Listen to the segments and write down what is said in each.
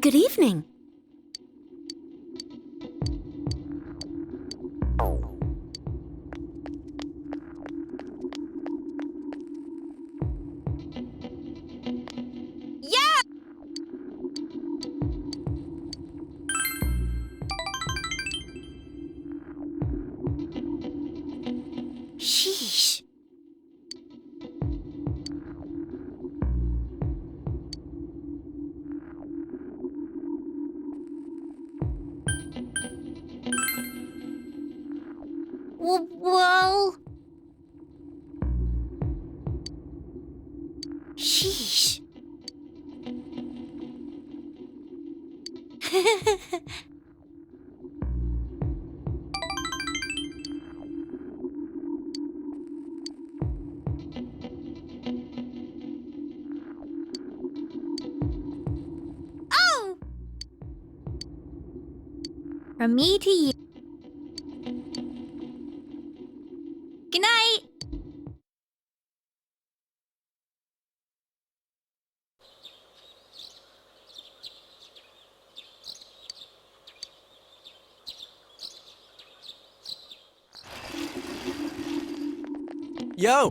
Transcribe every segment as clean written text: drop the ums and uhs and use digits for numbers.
Good evening. Yeah! Sheesh. Well... Sheesh. Oh! From me to you. Good night. Yo!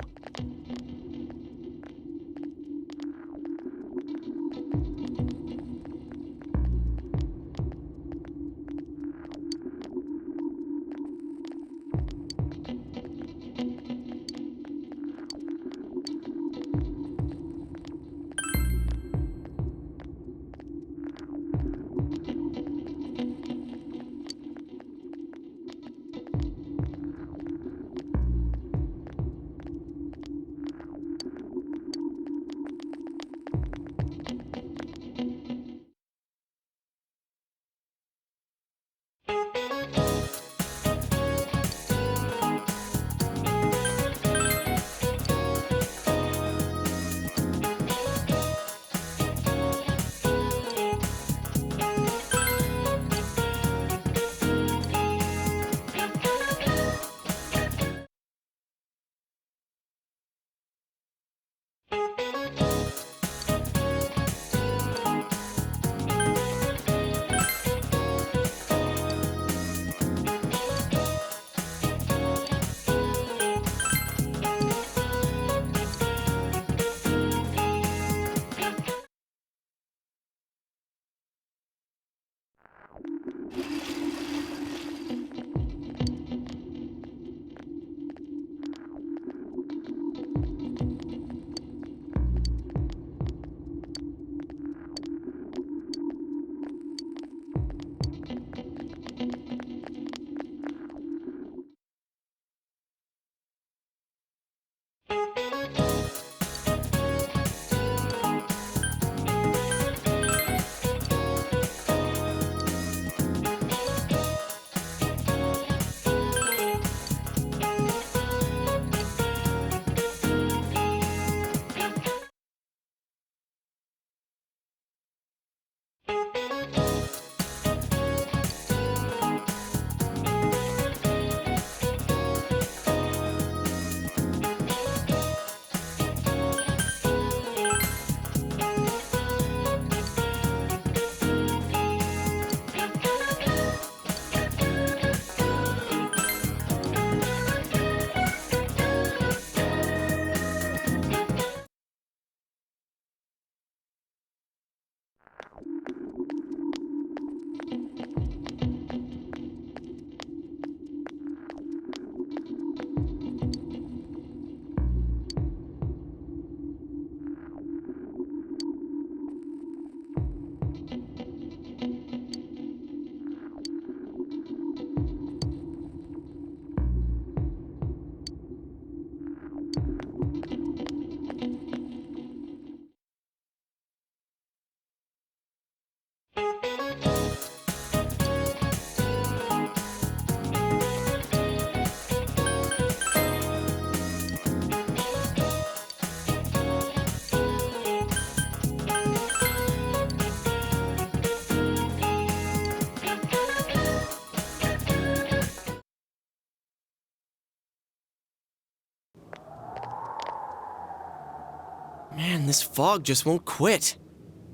Man, this fog just won't quit.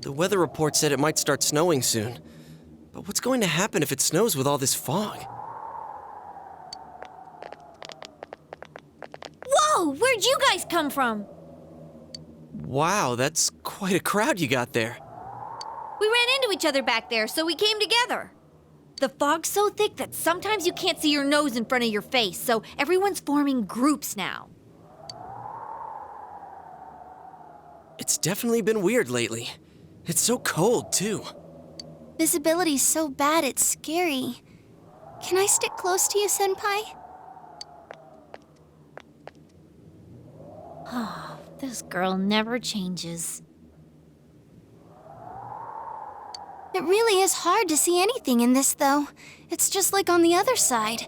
The weather report said it might start snowing soon. But what's going to happen if it snows with all this fog? Whoa! Where'd you guys come from? Wow, that's quite a crowd you got there. We ran into each other back there, so we came together. The fog's so thick that sometimes you can't see your nose in front of your face, so everyone's forming groups now. It's definitely been weird lately. It's so cold, too. Visibility's so bad it's scary. Can I stick close to you, Senpai? Oh, this girl never changes. It really is hard to see anything in this, though. It's just like on the other side.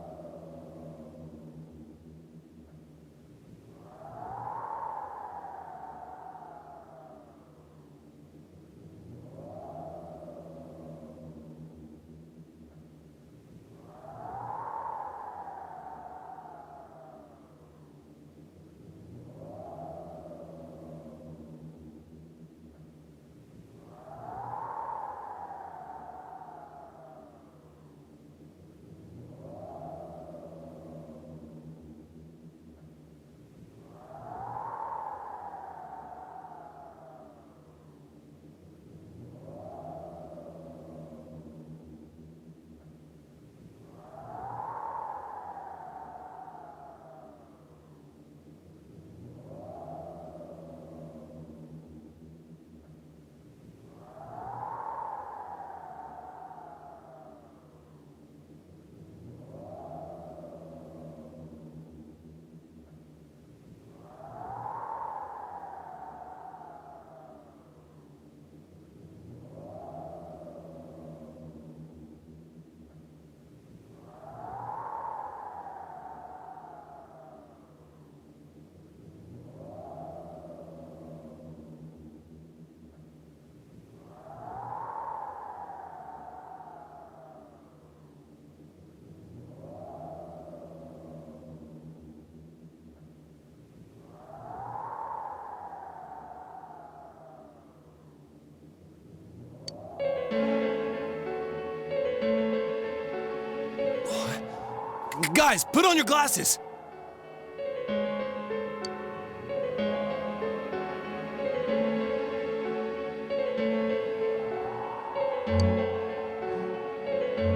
Guys, put on your glasses!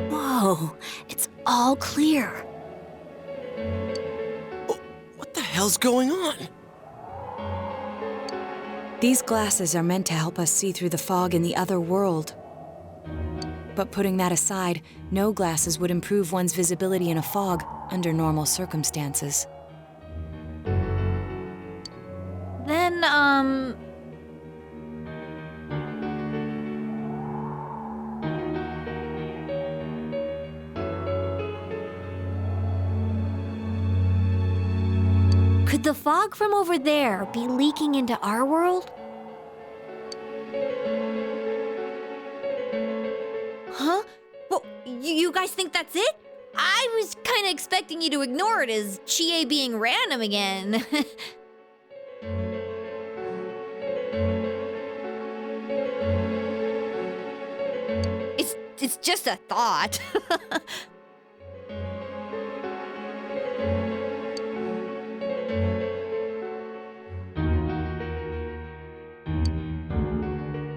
Whoa, it's all clear. Oh, what the hell's going on? These glasses are meant to help us see through the fog in the other world. But putting that aside, no glasses would improve one's visibility in a fog under normal circumstances. Then, could the fog from over there be leaking into our world? Huh? Well, you guys think that's it? I was kind of expecting you to ignore it as Chie being random again. It's just a thought.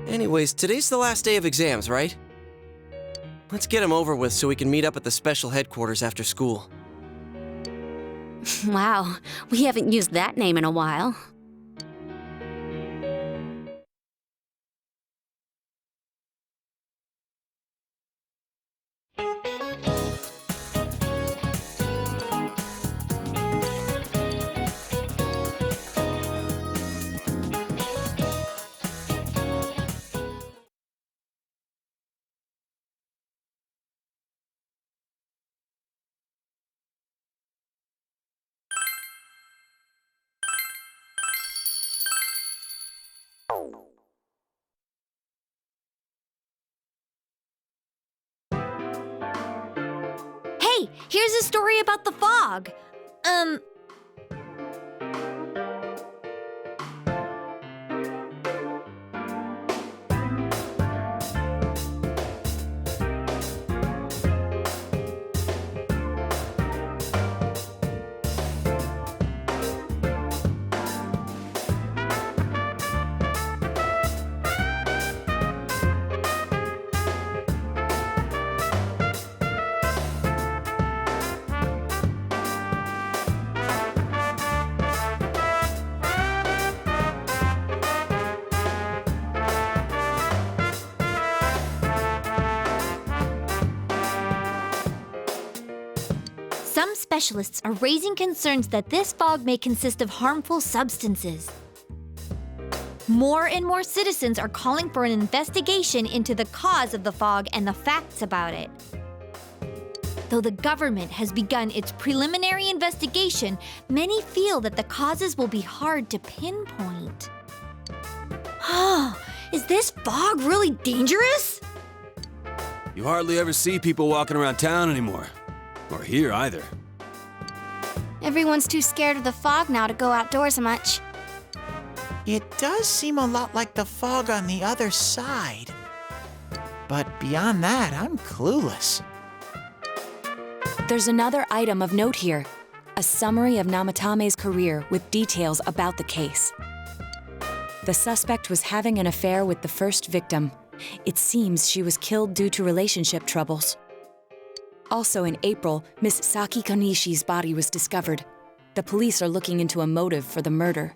Anyways, today's the last day of exams, right? Let's get them over with so we can meet up at the special headquarters after school. Wow, we haven't used that name in a while. Hey, here's a story about the fog. Some specialists are raising concerns that this fog may consist of harmful substances. More and more citizens are calling for an investigation into the cause of the fog and the facts about it. Though the government has begun its preliminary investigation, many feel that the causes will be hard to pinpoint. Oh, is this fog really dangerous? You hardly ever see people walking around town anymore. Or here either. Everyone's too scared of the fog now to go outdoors much. It does seem a lot like the fog on the other side. But beyond that, I'm clueless. There's another item of note here. A summary of Namatame's career with details about the case. The suspect was having an affair with the first victim. It seems she was killed due to relationship troubles. Also in April, Miss Saki Konishi's body was discovered. The police are looking into a motive for the murder.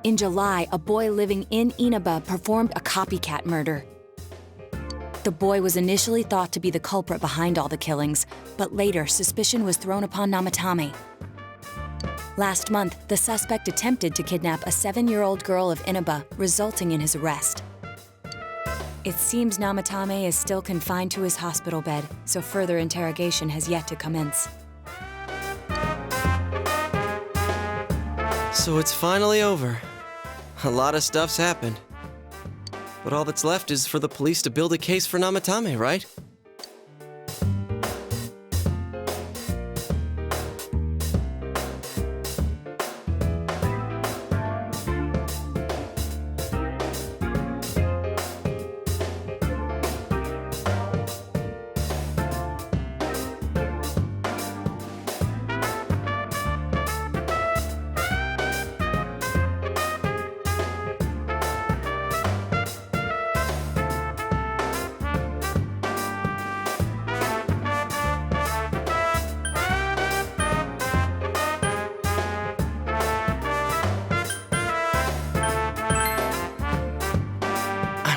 In July, a boy living in Inaba performed a copycat murder. The boy was initially thought to be the culprit behind all the killings, but later suspicion was thrown upon Namatame. Last month, the suspect attempted to kidnap a 7-year-old girl of Inaba, resulting in his arrest. It seems Namatame is still confined to his hospital bed, so further interrogation has yet to commence. So it's finally over. A lot of stuff's happened. But all that's left is for the police to build a case for Namatame, right?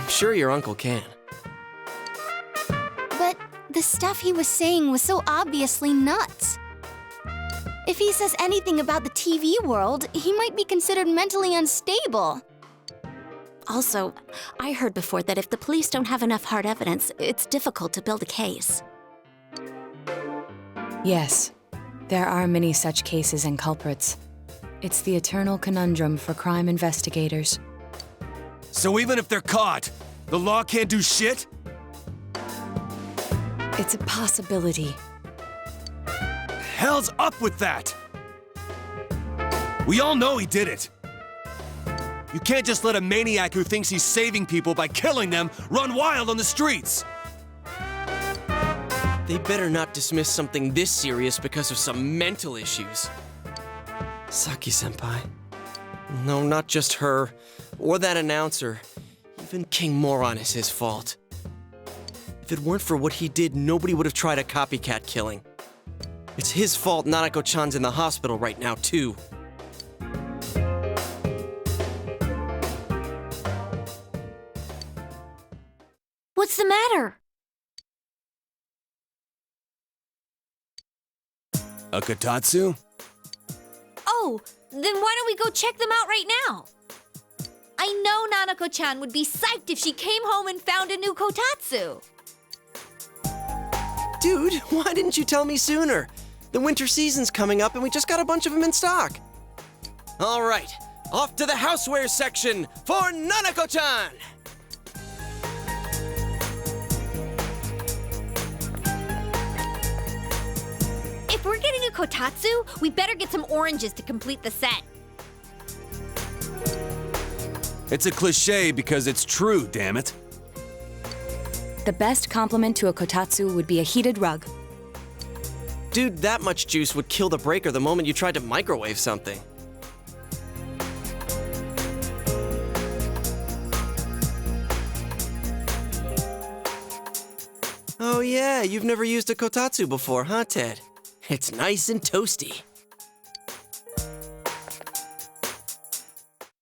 Sure your uncle can. But the stuff he was saying was so obviously nuts. If he says anything about the TV world, he might be considered mentally unstable. Also, I heard before that if the police don't have enough hard evidence, it's difficult to build a case. Yes, there are many such cases and culprits. It's the eternal conundrum for crime investigators. So even if they're caught, the law can't do shit? It's a possibility. Hell's up with that! We all know he did it. You can't just let a maniac who thinks he's saving people by killing them run wild on the streets! They better not dismiss something this serious because of some mental issues. Saki-senpai. No, not just her, or that announcer. Even King Moron is his fault. If it weren't for what he did, nobody would have tried a copycat killing. It's his fault Nanako-chan's in the hospital right now, too. What's the matter? A kotatsu? Oh, then why don't we go check them out right now? I know Nanako-chan would be psyched if she came home and found a new kotatsu. Dude, why didn't you tell me sooner? The winter season's coming up and we just got a bunch of them in stock. All right, off to the houseware section for Nanako-chan! If we're getting a kotatsu, we better get some oranges to complete the set. It's a cliché because it's true, damn it. The best compliment to a kotatsu would be a heated rug. Dude, that much juice would kill the breaker the moment you tried to microwave something. Oh yeah, you've never used a kotatsu before, huh, Ted? It's nice and toasty.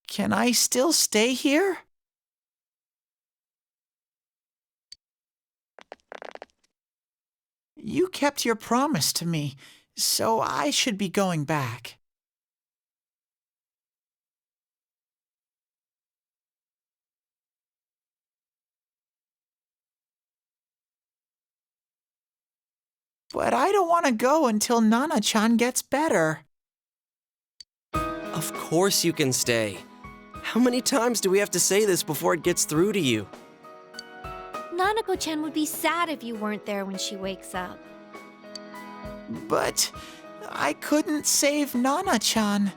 Can I still stay here? You kept your promise to me, so I should be going back. But I don't want to go until Nana-chan gets better. Of course you can stay. How many times do we have to say this before it gets through to you? Nanako-chan would be sad if you weren't there when she wakes up. But I couldn't save Nana-chan.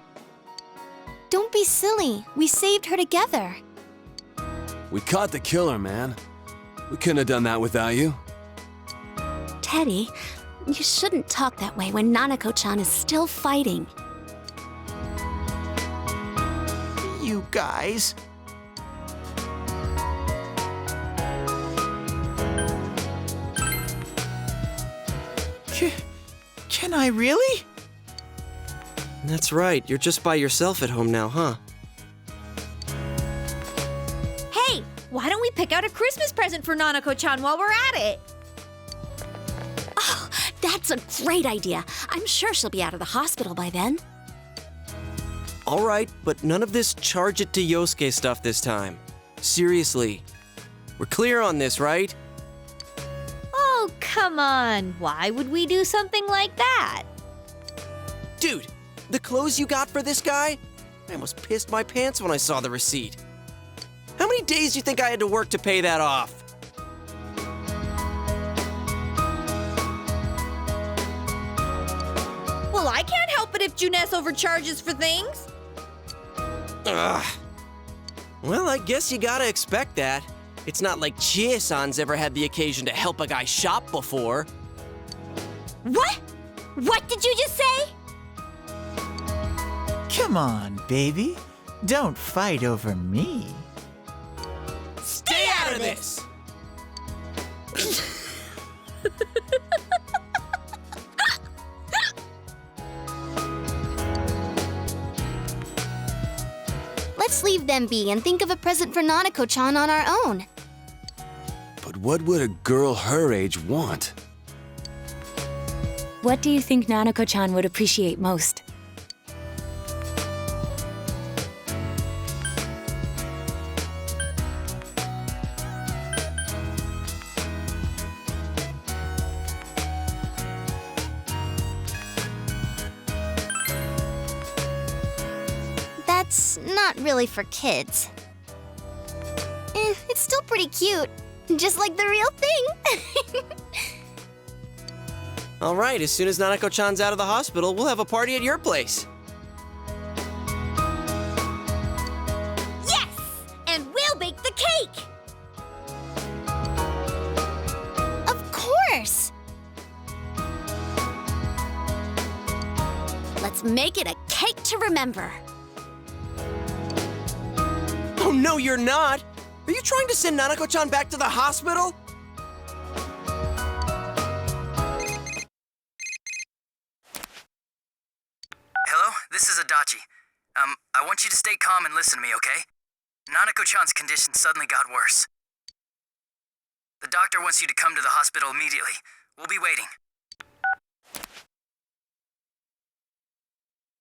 Don't be silly. We saved her together. We caught the killer, man. We couldn't have done that without you. Teddy, you shouldn't talk that way when Nanako-chan is still fighting. You guys. Can I really? That's right, you're just by yourself at home now, huh? Hey, why don't we pick out a Christmas present for Nanako-chan while we're at it? Oh, that's a great idea. I'm sure she'll be out of the hospital by then. All right, but none of this charge it to Yosuke stuff this time. Seriously. We're clear on this, right? Oh, come on. Why would we do something like that? Dude, the clothes you got for this guy? I almost pissed my pants when I saw the receipt. How many days do you think I had to work to pay that off? Well, I can't help it if Juness overcharges for things. Ugh. Well, I guess you gotta expect that. It's not like Chie-san's ever had the occasion to help a guy shop before. What? What did you just say? Come on, baby. Don't fight over me. Stay out of this! Let's leave them be and think of a present for Nanako-chan on our own. But what would a girl her age want? What do you think Nanako-chan would appreciate most? That's not really for kids. It's still pretty cute. Just like the real thing. All right, as soon as Nanako-chan's out of the hospital, we'll have a party at your place. Yes! And we'll bake the cake! Of course! Let's make it a cake to remember. Oh, no, you're not! Are you trying to send Nanako-chan back to the hospital? Hello, this is Adachi. I want you to stay calm and listen to me, okay? Nanako-chan's condition suddenly got worse. The doctor wants you to come to the hospital immediately. We'll be waiting.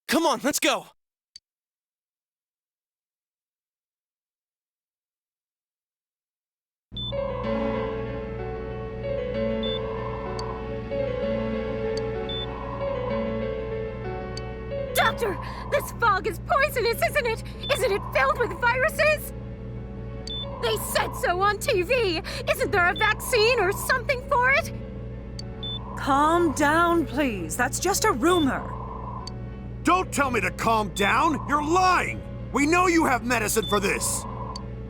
Come on, let's go! Doctor, this fog is poisonous, isn't it? Isn't it filled with viruses? They said so on TV. Isn't there a vaccine or something for it? Calm down, please. That's just a rumor. Don't tell me to calm down! You're lying! We know you have medicine for this!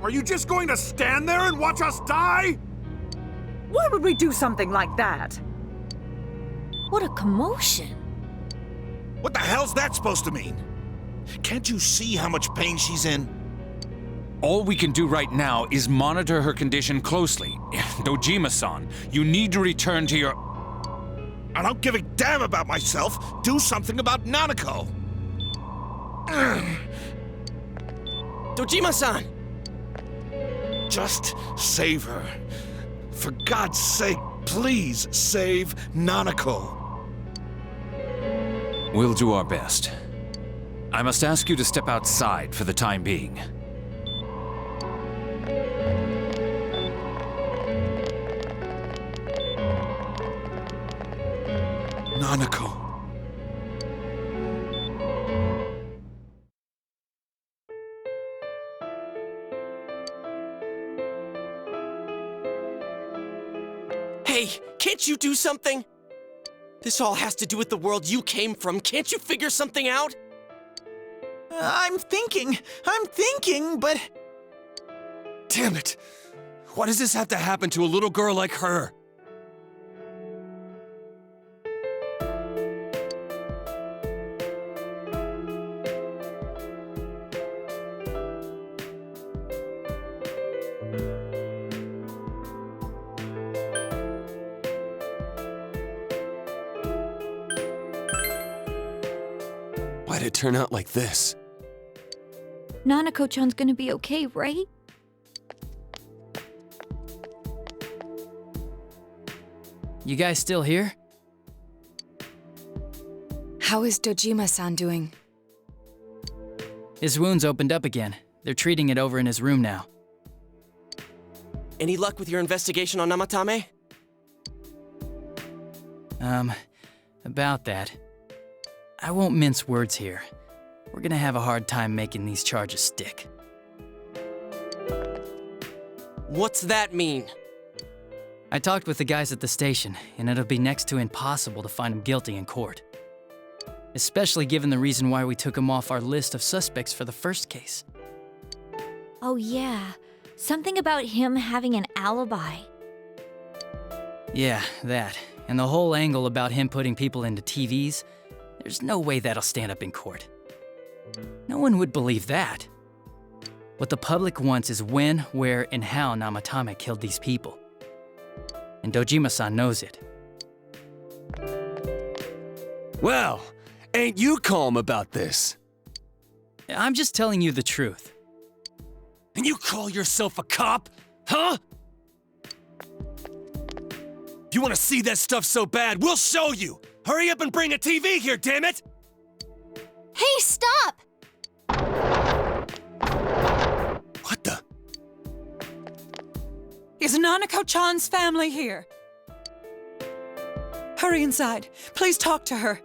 Are you just going to stand there and watch us die? Why would we do something like that? What a commotion. What the hell's that supposed to mean? Can't you see how much pain she's in? All we can do right now is monitor her condition closely. Dojima-san, you need to return to your... I don't give a damn about myself. Do something about Nanako. Dojima-san! Just save her. For God's sake, Please save Nanako. We'll do our best. I must ask you to step outside for the time being. Nanako. Hey, can't you do something? This all has to do with the world you came from. Can't you figure something out? I'm thinking, but... Damn it! Why does this have to happen to a little girl like her? Why'd it turn out like this? Nanako-chan's gonna be okay, right? You guys still here? How is Dojima-san doing? His wound's opened up again. They're treating it over in his room now. Any luck with your investigation on Namatame? About that. I won't mince words here. We're gonna have a hard time making these charges stick. What's that mean? I talked with the guys at the station, and it'll be next to impossible to find him guilty in court. Especially given the reason why we took him off our list of suspects for the first case. Oh yeah, something about him having an alibi. Yeah, that. And the whole angle about him putting people into TVs, there's no way that'll stand up in court. No one would believe that. What the public wants is when, where, and how Namatame killed these people. And Dojima-san knows it. Well, ain't you calm about this? I'm just telling you the truth. And you call yourself a cop? Huh? You want to see that stuff so bad, we'll show you! Hurry up and bring a TV here, damn it! Hey, stop! What the? Is Nanako-chan's family here? Hurry inside. Please talk to her.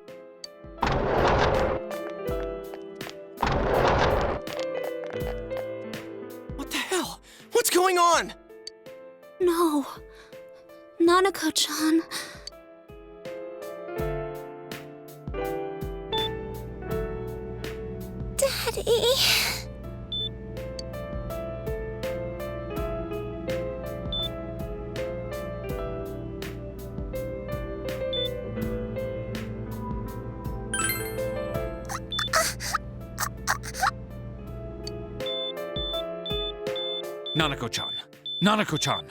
What the hell? What's going on? No. Nanako-chan. Daddy. Nanako-chan. Nanako-chan.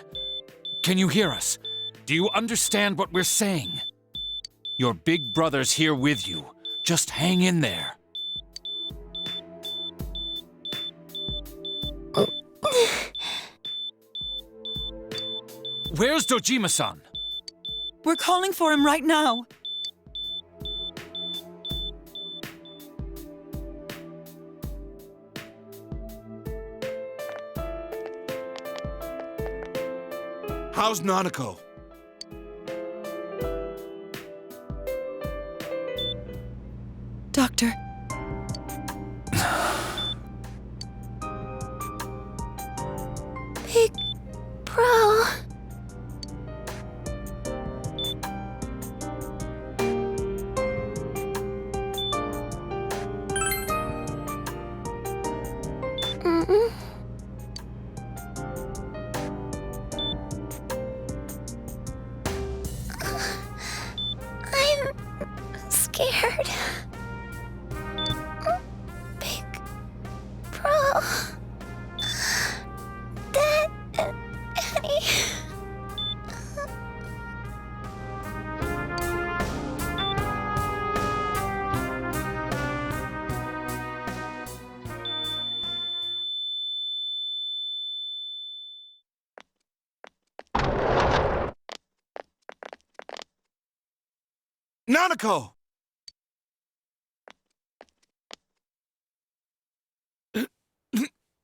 Can you hear us? Do you understand what we're saying? Your big brother's here with you. Just hang in there. Where's Dojima-san? We're calling for him right now. How's Nanako? Doctor. Big bro. I'm scared. Big bro. Daddy. Nanako!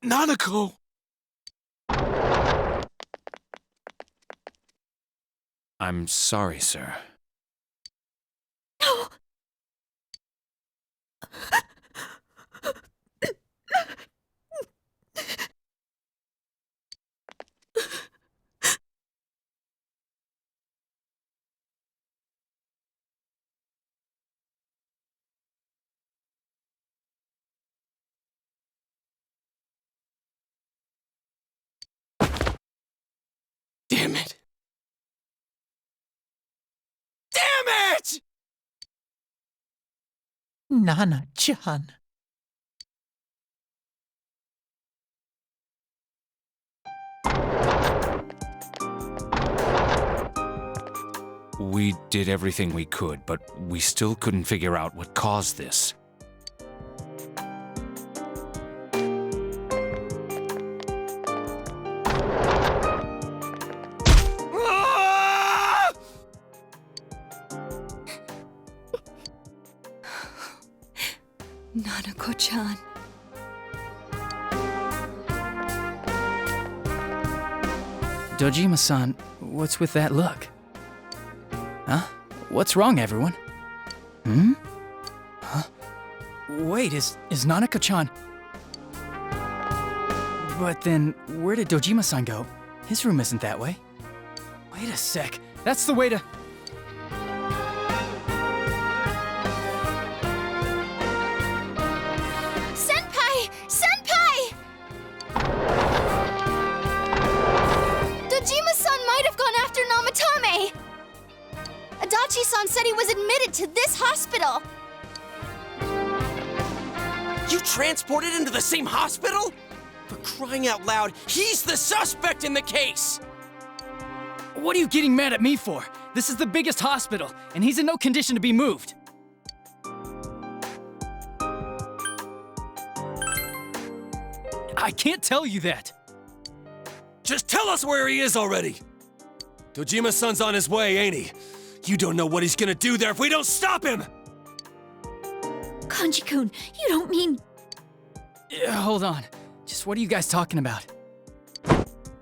Nanako! I'm sorry, sir. Damn it! Damn it! Nana-chan. We did everything we could, but we still couldn't figure out what caused this. Nanako-chan. Dojima-san, what's with that look? Huh? What's wrong, everyone? Hmm? Huh? Wait, is Nanako-chan... But then, where did Dojima-san go? His room isn't that way. Wait a sec. That's the way to... Senpai! Senpai! Dojima-san might have gone after Namatame! Adachi-san said he was admitted to this hospital! You transported him to the same hospital? For crying out loud, he's the suspect in the case! What are you getting mad at me for? This is the biggest hospital, and he's in no condition to be moved. I can't tell you that. Just tell us where he is already! Dojima-san's on his way, ain't he? You don't know what he's gonna do there if we don't stop him! Kanji-kun, you don't mean... Hold on. Just what are you guys talking about?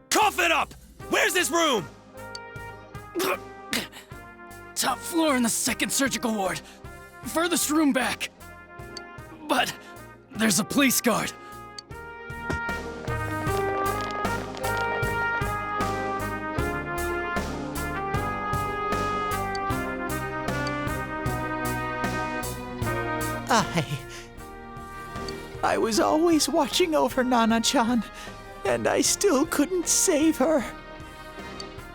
Cough it up! Where's his room? Top floor in the second surgical ward. Furthest room back. But there's a police guard. I was always watching over Nana-chan, and I still couldn't save her.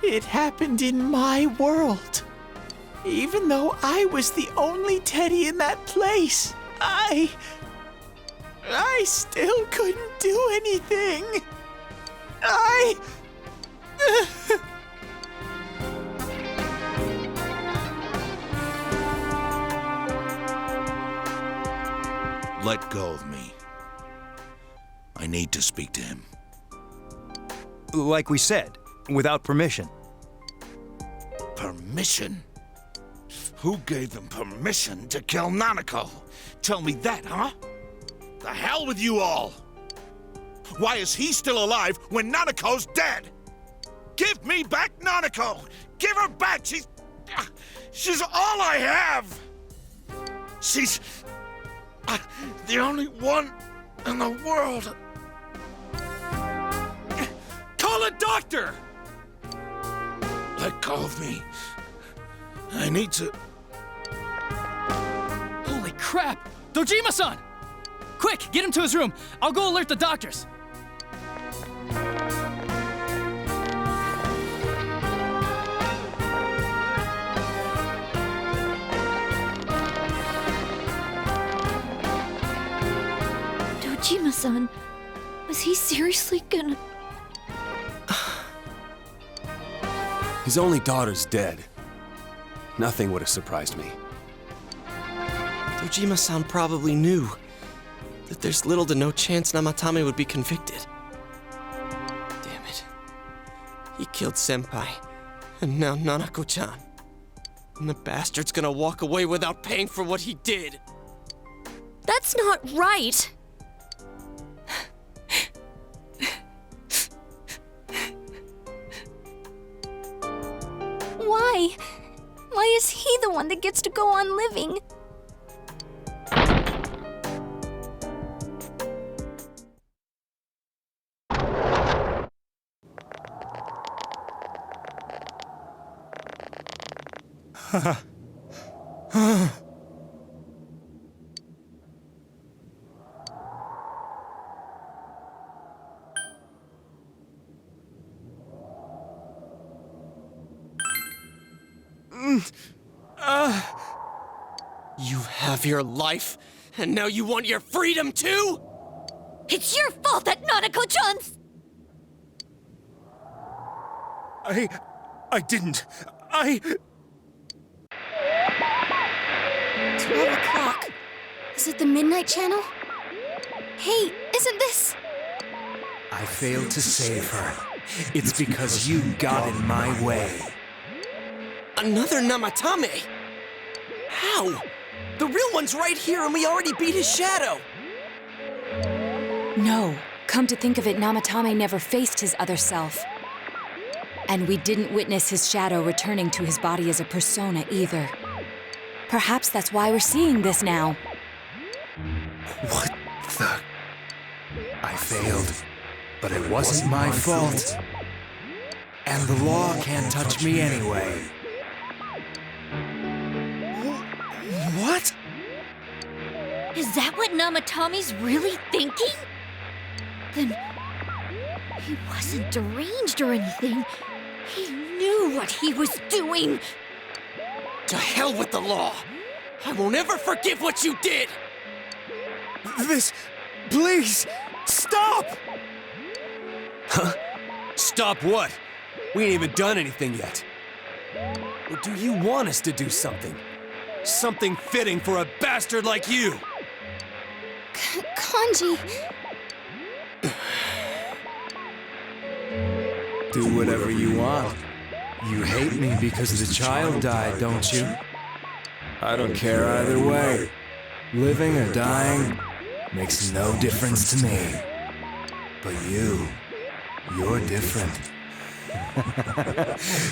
It happened in my world. Even though I was the only teddy in that place, I still couldn't do anything. Let go of me. I need to speak to him. Like we said, without permission. Permission? Who gave them permission to kill Nanako? Tell me that, huh? The hell with you all! Why is he still alive when Nanako's dead? Give me back Nanako! Give her back! She's all I have! She's the only one in the world. Call a doctor! Let go of me. I need to... Holy crap! Dojima-san! Quick, get him to his room. I'll go alert the doctors. Dojima-san, was he seriously gonna... His only daughter's dead. Nothing would have surprised me. Dojima-san probably knew that there's little to no chance Namatame would be convicted. Damn it. He killed Senpai, and now Nanako-chan. And the bastard's gonna walk away without paying for what he did. That's not right! Why? Why is he the one that gets to go on living? You have your life, and now you want your freedom too? It's your fault that Nanako-chan's... I didn't. 12 o'clock. Is it the Midnight Channel? Hey, isn't this... I failed to save her. It's because you got in my way. Another Namatame? How? The real one's right here and we already beat his shadow! No. Come to think of it, Namatame never faced his other self. And we didn't witness his shadow returning to his body as a persona either. Perhaps that's why we're seeing this now. What the... I failed, but it wasn't my fault. And the law can't touch me anyway. What? Is that what Namatame's really thinking? Then... he wasn't deranged or anything. He knew what he was doing! To hell with the law! I won't ever forgive what you did! This... please! Stop! Huh? Stop what? We ain't even done anything yet. Or do you want us to do something? Something fitting for a bastard like you! Kanji... Do whatever you want. You hate me because the child died, don't you? I don't care either way. Living or dying makes no difference to me. But you're different.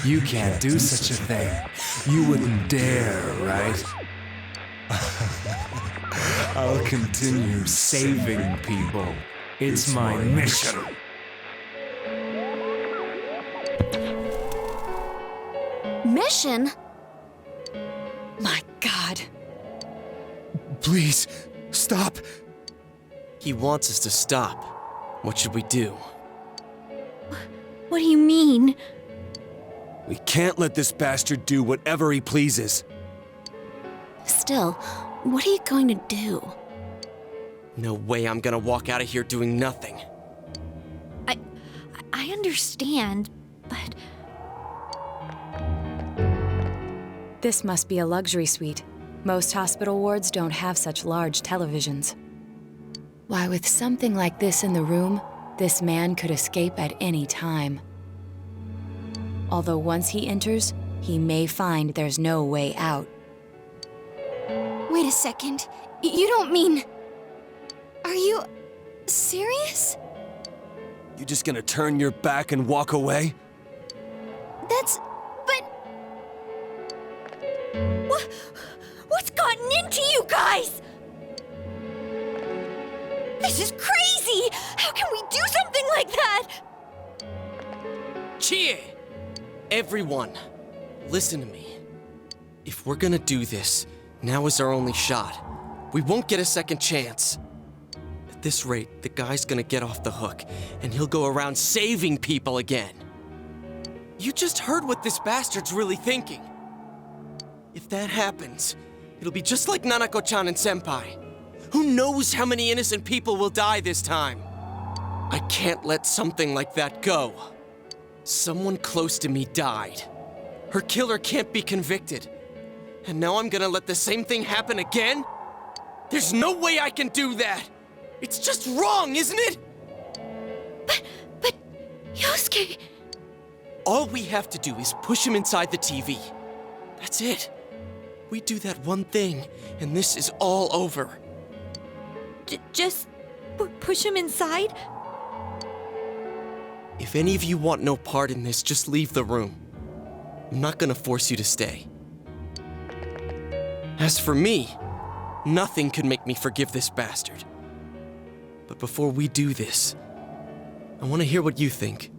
You can't do such a thing. You wouldn't dare, right? I'll continue saving people. It's my mission. Mission? My God. Please, stop. He wants us to stop. What should we do? What do you mean? We can't let this bastard do whatever he pleases. Still, what are you going to do? No way I'm gonna walk out of here doing nothing. I understand, but... This must be a luxury suite. Most hospital wards don't have such large televisions. Why, with something like this in the room, this man could escape at any time. Although once he enters, he may find there's no way out. Wait a second. You don't mean... Are you... serious? You just gonna turn your back and walk away? That's... but... What's gotten into you guys? This is crazy! How can we do something like that? Chie! Everyone, listen to me. If we're gonna do this, now is our only shot. We won't get a second chance. At this rate, the guy's gonna get off the hook, and he'll go around saving people again. You just heard what this bastard's really thinking. If that happens, it'll be just like Nanako-chan and Senpai. Who knows how many innocent people will die this time? I can't let something like that go. Someone close to me died. Her killer can't be convicted. And now I'm gonna let the same thing happen again? There's no way I can do that! It's just wrong, isn't it? But... Yosuke... All we have to do is push him inside the TV. That's it. We do that one thing, and this is all over. Just push him inside? If any of you want no part in this, just leave the room. I'm not gonna force you to stay. As for me, nothing could make me forgive this bastard. But before we do this, I want to hear what you think.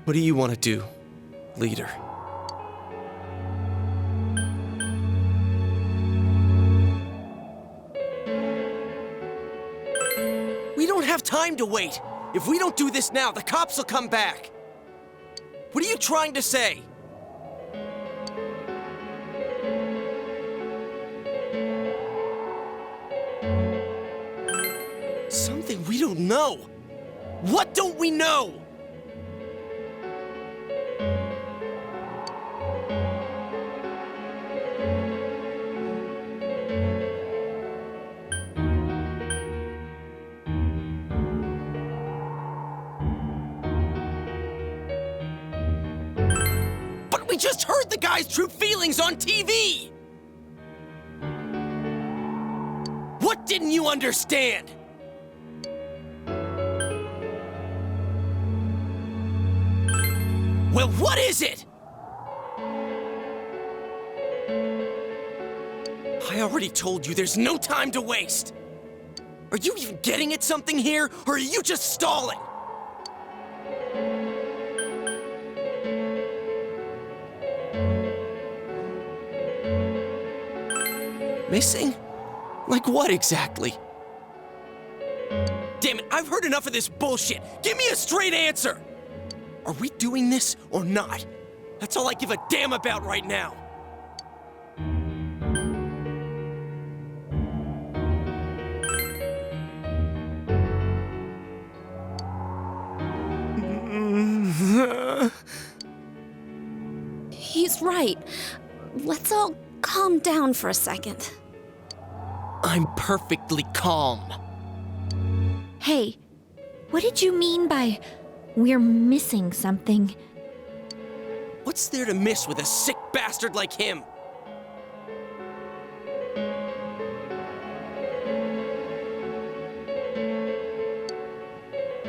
What do you want to do, leader? We don't have time to wait. If we don't do this now, the cops will come back. What are you trying to say? Something we don't know. What don't we know? But we just heard the guy's true feelings on TV! What didn't you understand? Well, what is it? I already told you there's no time to waste. Are you even getting at something here, or are you just stalling? Missing? Like what exactly? Damn it, I've heard enough of this bullshit. Give me a straight answer! Are we doing this or not? That's all I give a damn about right now. He's right. Let's all calm down for a second. I'm perfectly calm. Hey, what did you mean by we're missing something? What's there to miss with a sick bastard like him?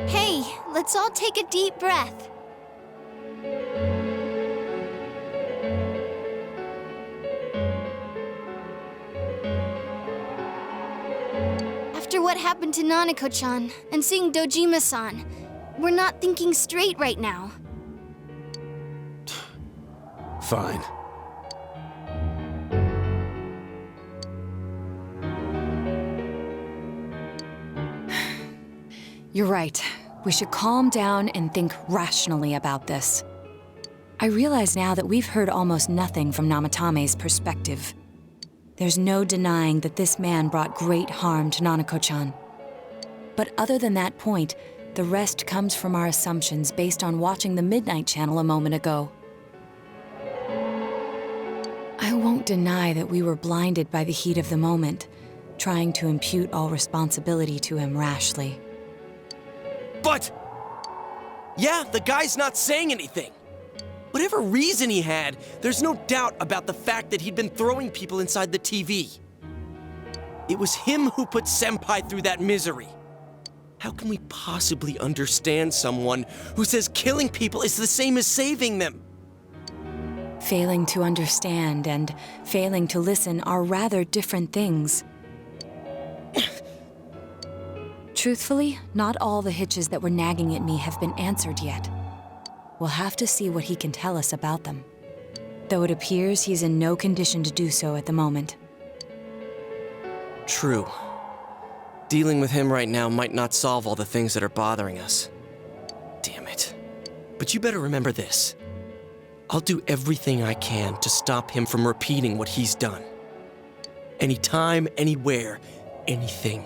Hey, let's all take a deep breath. After what happened to Nanako-chan and seeing Dojima-san, we're not thinking straight right now. Fine. You're right. We should calm down and think rationally about this. I realize now that we've heard almost nothing from Namatame's perspective. There's no denying that this man brought great harm to Nanako-chan. But other than that point, the rest comes from our assumptions based on watching the Midnight Channel a moment ago. I won't deny that we were blinded by the heat of the moment, trying to impute all responsibility to him rashly. But... yeah, the guy's not saying anything. Whatever reason he had, there's no doubt about the fact that he'd been throwing people inside the TV. It was him who put Senpai through that misery. How can we possibly understand someone who says killing people is the same as saving them? Failing to understand and failing to listen are rather different things. Truthfully, not all the hitches that were nagging at me have been answered yet. We'll have to see what he can tell us about them. Though it appears he's in no condition to do so at the moment. True. Dealing with him right now might not solve all the things that are bothering us. Damn it. But you better remember this. I'll do everything I can to stop him from repeating what he's done. Anytime, anywhere, anything.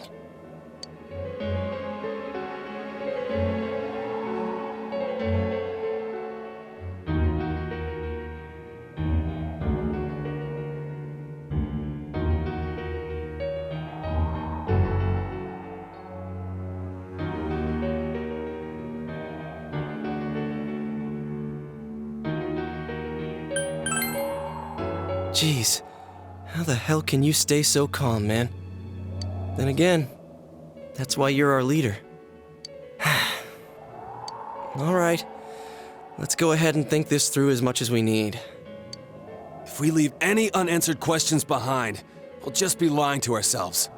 Jeez, How the hell can you stay so calm, man? Then again, that's why you're our leader. All right, let's go ahead and think this through as much as we need. If we leave any unanswered questions behind, we'll just be lying to ourselves.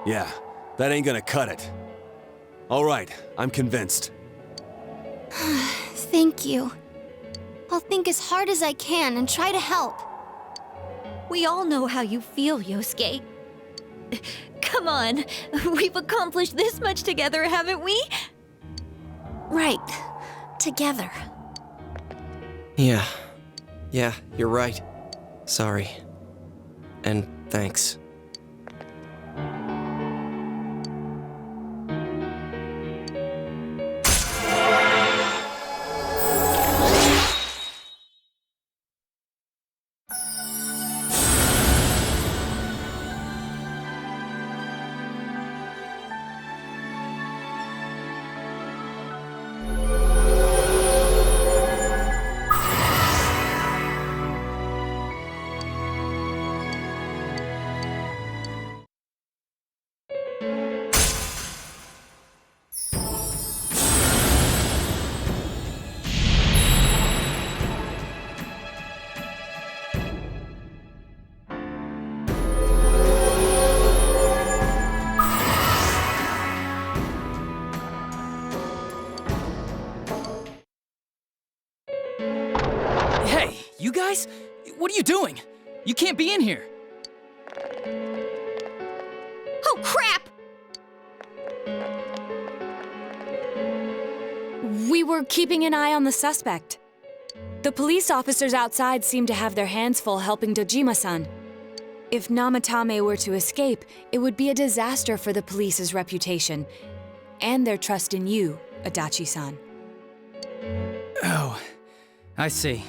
Yeah, that ain't gonna cut it. All right, I'm convinced. Thank you. I'll think as hard as I can and try to help. We all know how you feel, Yosuke. Come on, we've accomplished this much together, haven't we? Right. Together. Yeah, you're right. Sorry. And thanks. Hey, you guys? What are you doing? You can't be in here. Oh, crap! We were keeping an eye on the suspect. The police officers outside seem to have their hands full helping Dojima-san. If Namatame were to escape, it would be a disaster for the police's reputation and their trust in you, Adachi-san. Oh, I see.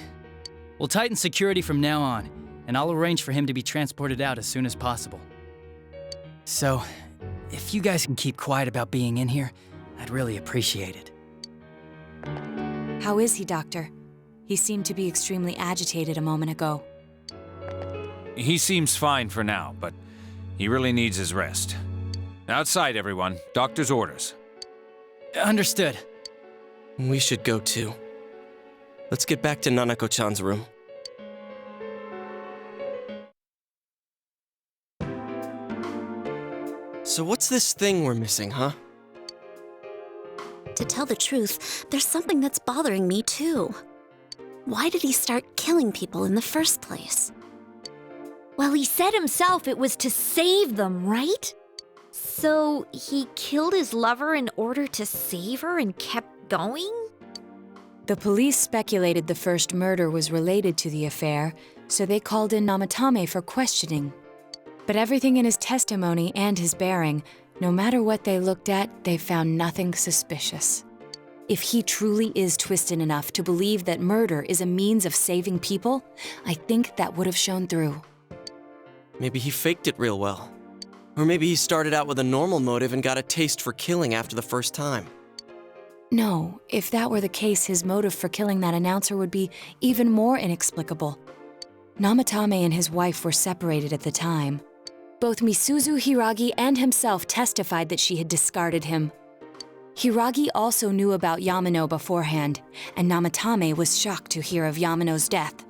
We'll tighten security from now on, and I'll arrange for him to be transported out as soon as possible. So, if you guys can keep quiet about being in here, I'd really appreciate it. How is he, Doctor? He seemed to be extremely agitated a moment ago. He seems fine for now, but he really needs his rest. Outside, everyone. Doctor's orders. Understood. We should go too. Let's get back to Nanako-chan's room. So what's this thing we're missing, huh? To tell the truth, there's something that's bothering me too. Why did he start killing people in the first place? Well, he said himself it was to save them, right? So he killed his lover in order to save her and kept going? The police speculated the first murder was related to the affair, so they called in Namatame for questioning. But everything in his testimony and his bearing, no matter what they looked at, they found nothing suspicious. If he truly is twisted enough to believe that murder is a means of saving people, I think that would have shown through. Maybe he faked it real well. Or maybe he started out with a normal motive and got a taste for killing after the first time. No, if that were the case, his motive for killing that announcer would be even more inexplicable. Namatame and his wife were separated at the time. Both Misuzu Hiragi and himself testified that she had discarded him. Hiragi also knew about Yamano beforehand, and Namatame was shocked to hear of Yamano's death.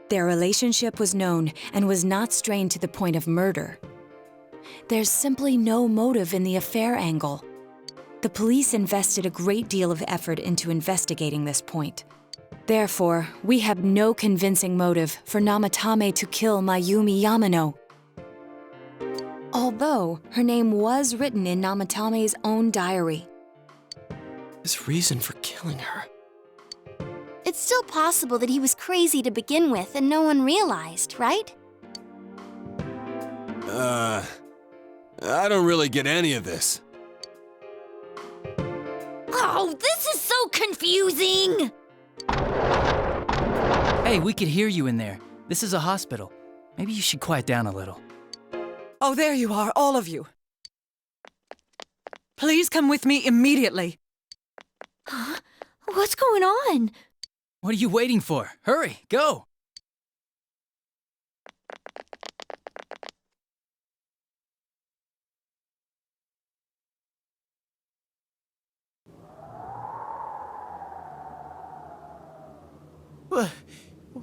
Their relationship was known and was not strained to the point of murder. There's simply no motive in the affair angle. The police invested a great deal of effort into investigating this point. Therefore, we have no convincing motive for Namatame to kill Mayumi Yamano. Although her name was written in Namatame's own diary. His reason for killing her. It's still possible that he was crazy to begin with and no one realized, right? I don't really get any of this. Oh, this is so confusing! Hey, we could hear you in there. This is a hospital. Maybe you should quiet down a little. Oh, there you are, all of you. Please come with me immediately. Huh? What's going on? What are you waiting for? Hurry, go!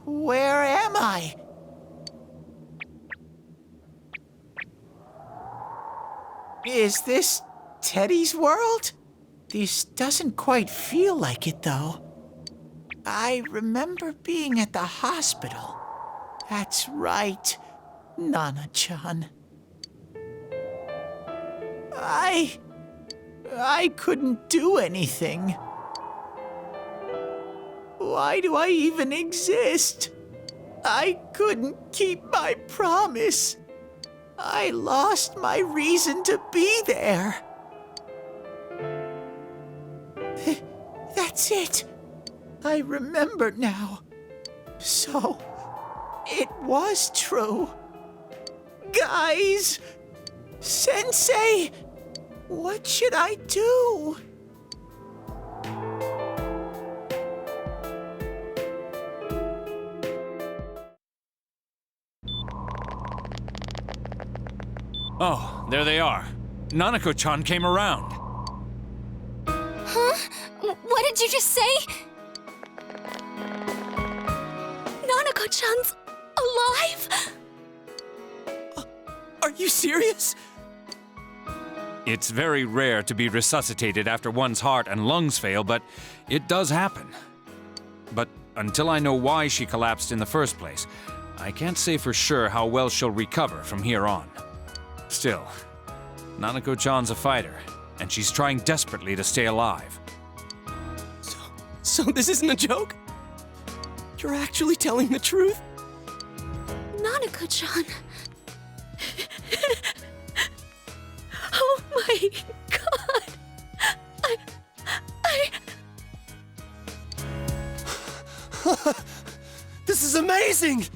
Where am I? Is this Teddy's world? This doesn't quite feel like it, though. I remember being at the hospital. That's right, Nana-chan. I couldn't do anything. Why do I even exist? I couldn't keep my promise. I lost my reason to be there. That's it. I remember now. So, it was true. Guys! Sensei! What should I do? Oh, there they are. Nanako-chan came around. Huh? What did you just say? Nanako-chan's alive? Are you serious? It's very rare to be resuscitated after one's heart and lungs fail, but it does happen. But until I know why she collapsed in the first place, I can't say for sure how well she'll recover from here on. Still, Nanako-chan's a fighter, and she's trying desperately to stay alive. So this isn't a joke? You're actually telling the truth? Nanako-chan. Oh my god. This is amazing!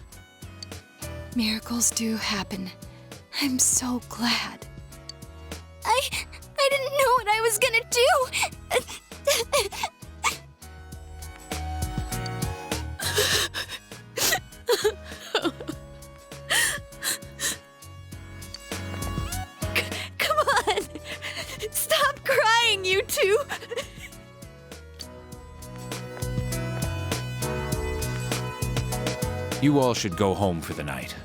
Miracles do happen. I'm so glad. I didn't know what I was gonna do. Come on! Stop crying, you two! You all should go home for the night.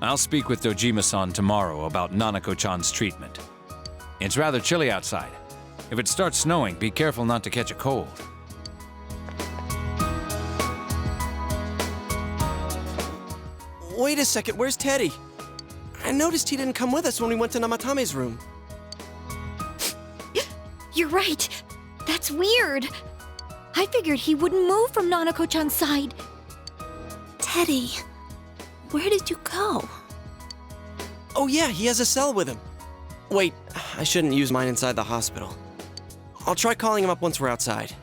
I'll speak with Dojima-san tomorrow about Nanako-chan's treatment. It's rather chilly outside. If it starts snowing, be careful not to catch a cold. Wait a second, where's Teddy? I noticed he didn't come with us when we went to Namatame's room. You're right. That's weird. I figured he wouldn't move from Nanako-chan's side. Teddy, where did you go? Oh yeah, he has a cell with him. Wait, I shouldn't use mine inside the hospital. I'll try calling him up once we're outside.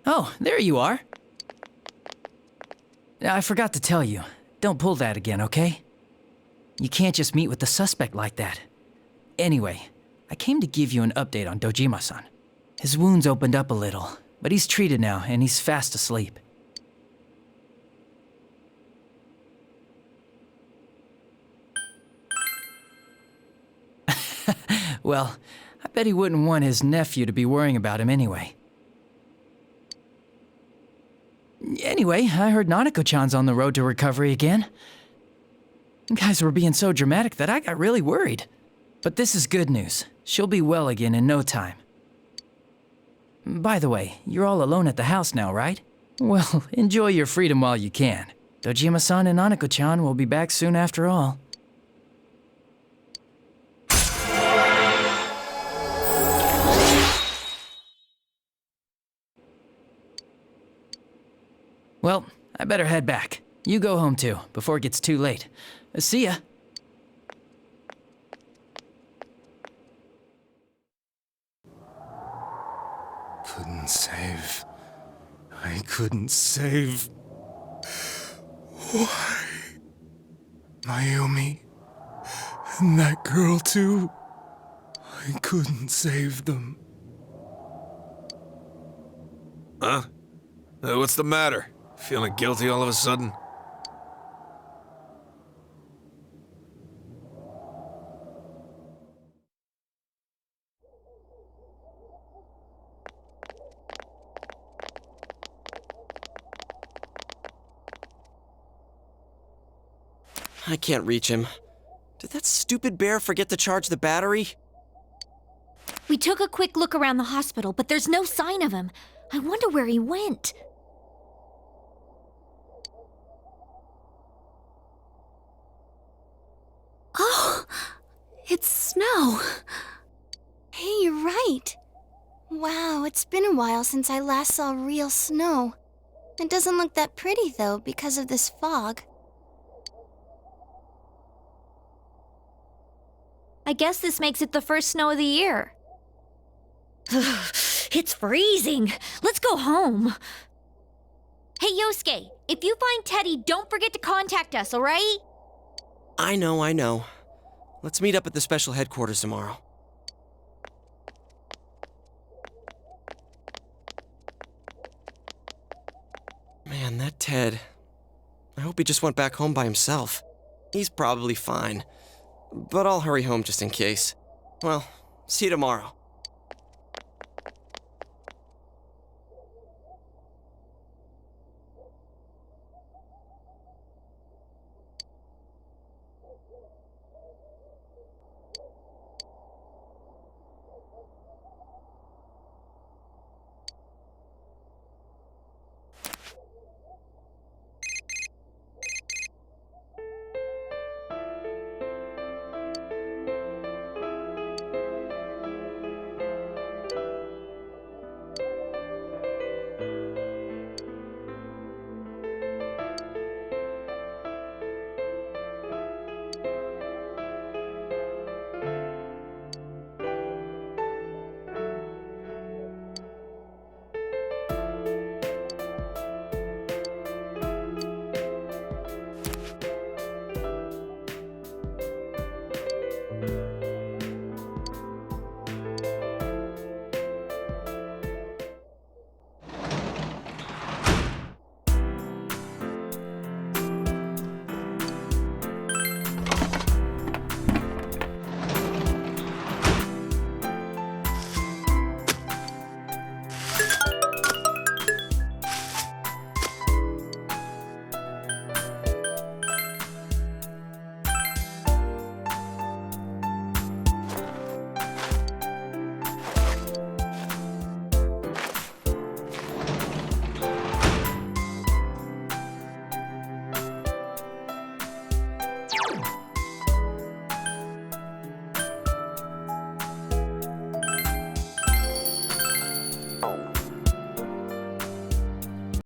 Oh, there you are. I forgot to tell you. Don't pull that again, okay? You can't just meet with the suspect like that. Anyway, I came to give you an update on Dojima-san. His wounds opened up a little, but he's treated now and he's fast asleep. Well, I bet he wouldn't want his nephew to be worrying about him anyway. Anyway, I heard Nanako-chan's on the road to recovery again. You guys were being so dramatic that I got really worried. But this is good news. She'll be well again in no time. By the way, you're all alone at the house now, right? Well, enjoy your freedom while you can. Dojima-san and Nanako-chan will be back soon after all. Well, I better head back. You go home too, before it gets too late. See ya. Couldn't save. I couldn't save. Why? Mayumi. And that girl too. I couldn't save them. Huh? What's the matter? Feeling guilty all of a sudden? I can't reach him. Did that stupid bear forget to charge the battery? We took a quick look around the hospital, but there's no sign of him. I wonder where he went. Oh, it's snow. Hey, you're right. Wow, it's been a while since I last saw real snow. It doesn't look that pretty, though, because of this fog. I guess this makes it the first snow of the year. It's freezing. Let's go home. Hey, Yosuke, if you find Teddy, don't forget to contact us, all right? I know. Let's meet up at the special headquarters tomorrow. Man, that Ted. I hope he just went back home by himself. He's probably fine. But I'll hurry home just in case. Well, see you tomorrow.